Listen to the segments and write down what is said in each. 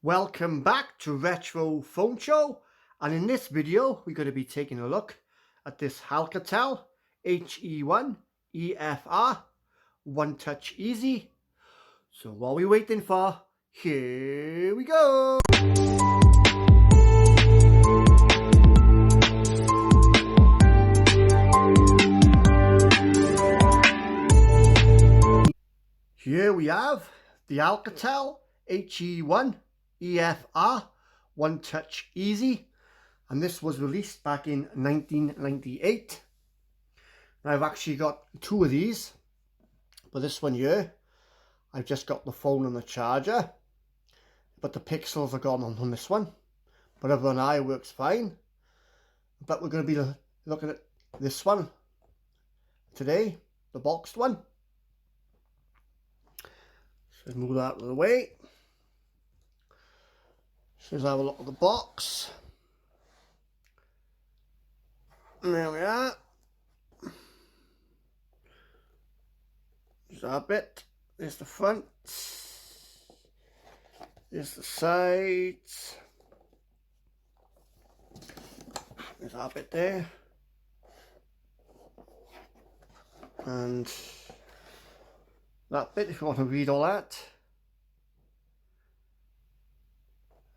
Welcome back to Retro Phone Show, and in this video we're going to be taking a look at this Alcatel HE1 EFR One Touch Easy. So what are we waiting for? Here we go! Here we have the Alcatel HE1 EFR One Touch Easy, and this was released back in 1998. Now I've actually got two of these, but this one here I've just got the phone and the charger, but the pixels are gone on this one, but other than that it works fine. But we're going to be looking at this one today, the boxed one. So move that out of the way. So let's have a look at the box. And there we are. There's our bit. There's the front. There's the sides. There's our bit there. And that bit, if you want to read all that.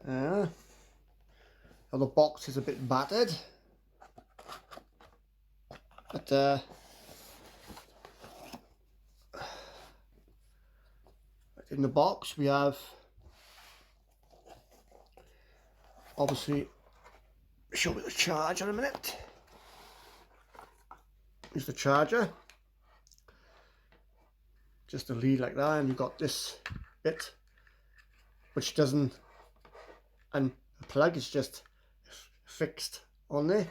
Now the box is a bit battered, but in the box we have, obviously, show you the charger in a minute. Here's the charger, just a lead like that, and you've got this bit which doesn't, and the plug is just fixed on there. And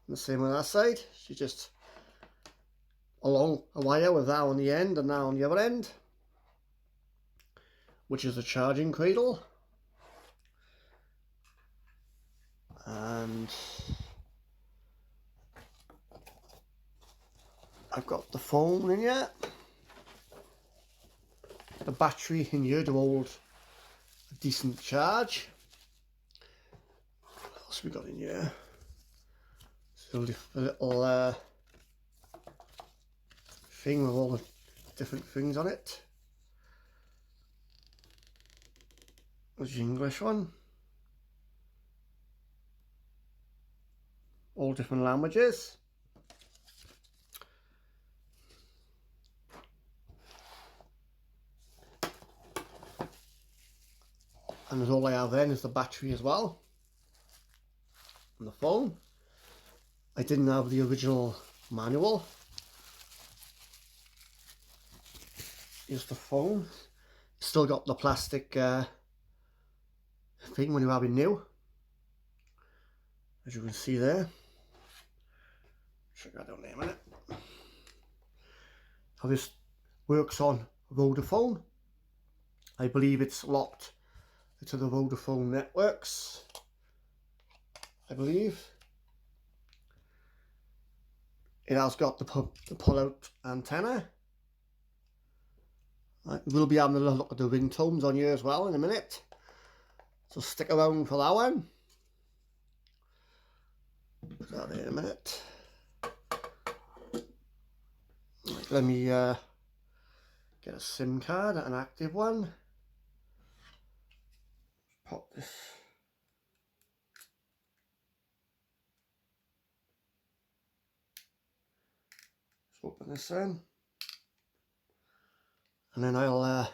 the same on that side, she just along a wire with that on the end and that on the other end, which is a charging cradle. And I've got the phone in here, the battery in here to hold a decent charge. What else we got in here? So a little thing with all the different things on it. There's the English one. All different languages. And all I have then is the battery as well. And the phone. I didn't have the original manual. Here's the phone. Still got the plastic thing when you have it new, as you can see there. Check that out there a minute. How this works on Vodafone. I believe it's locked to the Vodafone networks, I believe. It has got the pull-out antenna. We'll be having a look at the ringtones on here as well in a minute, so stick around for that one. Put that there in a minute. Right, let me get a SIM card, an active one. Pop this. Let's open this then. And then I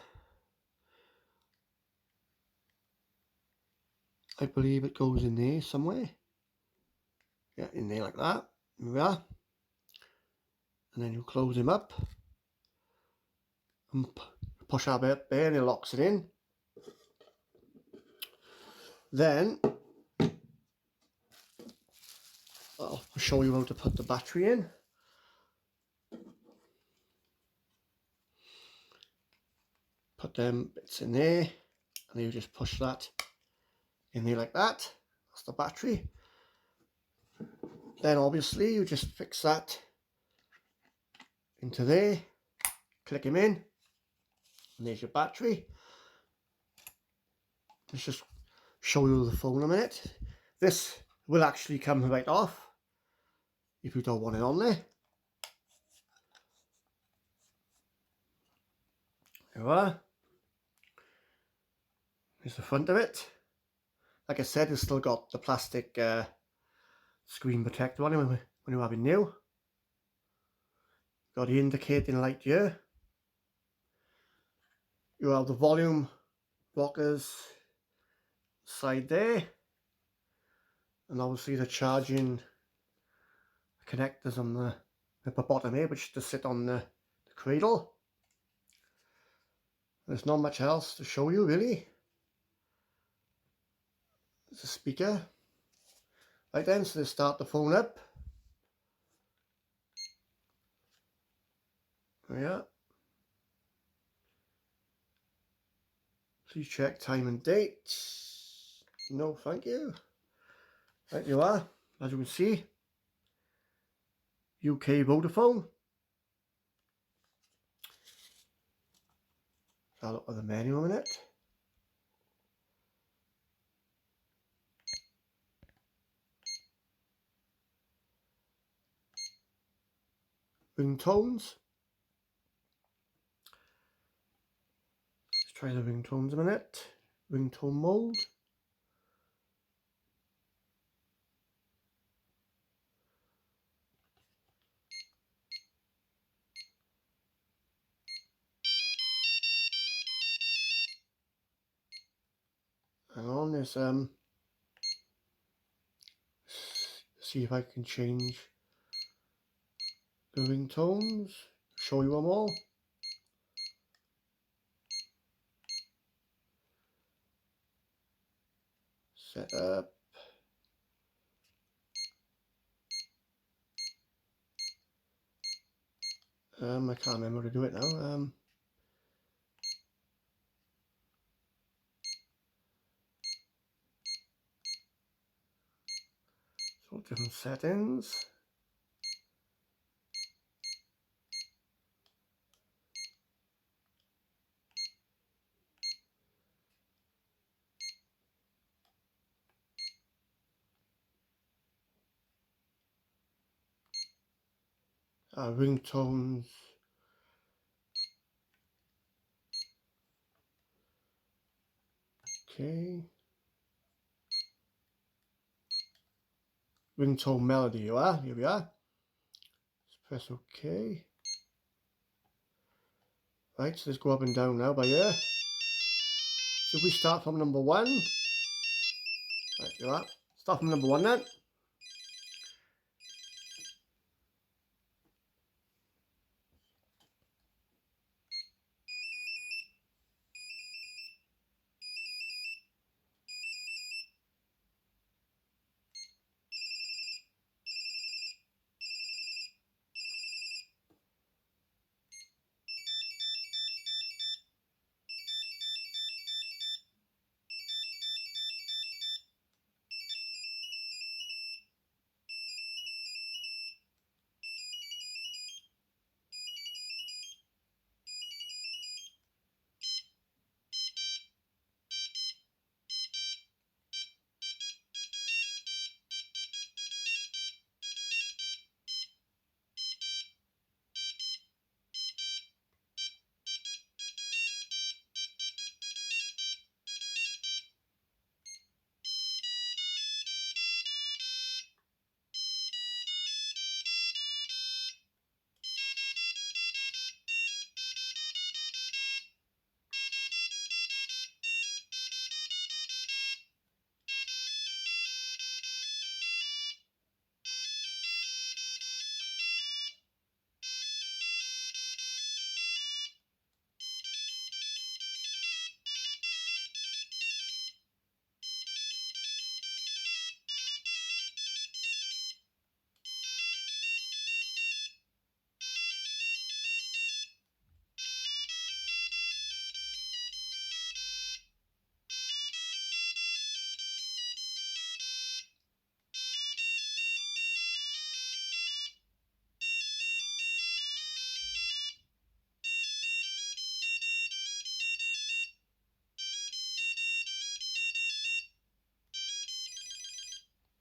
believe it goes in there somewhere. Yeah, in there like that. There we are. And then you close him up and push our bit there and it locks it in. Then I'll show you how to put the battery in. Put them bits in there and you just push that in there like that. That's the battery. Then obviously you just fix that into there, click him in, and there's your battery. let's just show you the phone a minute. This will actually come right off if you don't want it on there. There you are. Here's the front of it. Like I said, it's still got the plastic screen protector on it when you have it new. Got the indicating light here. You have the volume rockers side there, and obviously the charging connectors on the at the bottom here, which just sit on the cradle. There's not much else to show you really. There's a speaker. Right then, so let's start the phone up. There we are. Please check time and date. No, thank you. Right you are. As you can see, UK Vodafone. I'll look at the menu a minute. Ringtones. Let's try the ringtones a minute. Ringtone mode. Hang on, there's see if I can change the ringtones. Show you them all. Set up. I can't remember how to do it now. So different settings. Ringtones. Okay. Ringtone melody, you are. Here we are. Let's press OK. Right, so let's go up and down now by ear. So if we start from number 1. Right, you are. Start from number 1 then.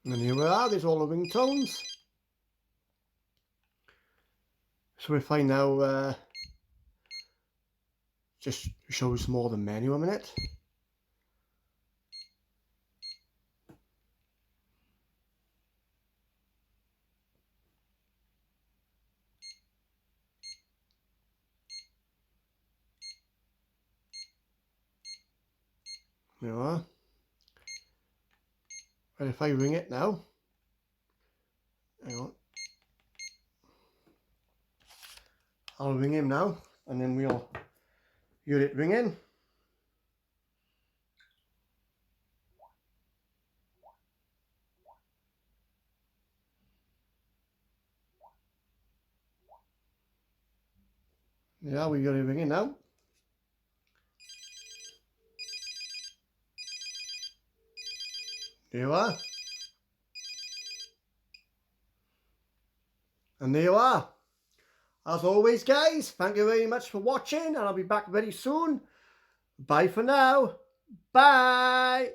And here we are, there's all the ringtones. So if I now just shows more the menu a minute. There you are. And if I ring it now, hang on. I'll ring him now, and then we'll hear it ringing. Yeah, we got it ringing now. There you are. And there you are. As always, guys, thank you very much for watching, and I'll be back very soon. Bye for now. Bye.